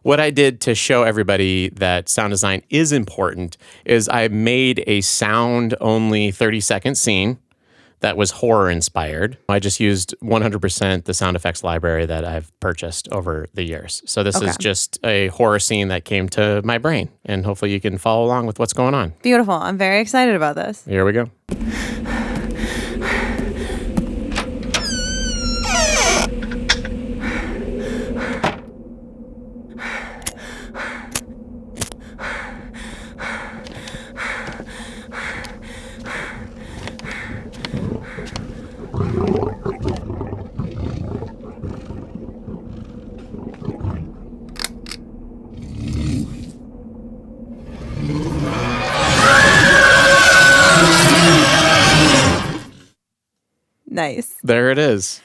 what I did to show everybody that sound design is important is I made a sound-only 30-second scene that was horror-inspired. I just used 100% the sound effects library that I've purchased over the years. So this is just a horror scene that came to my brain, and hopefully you can follow along with what's going on. Beautiful. I'm very excited about this. Here we go. Nice. There it is.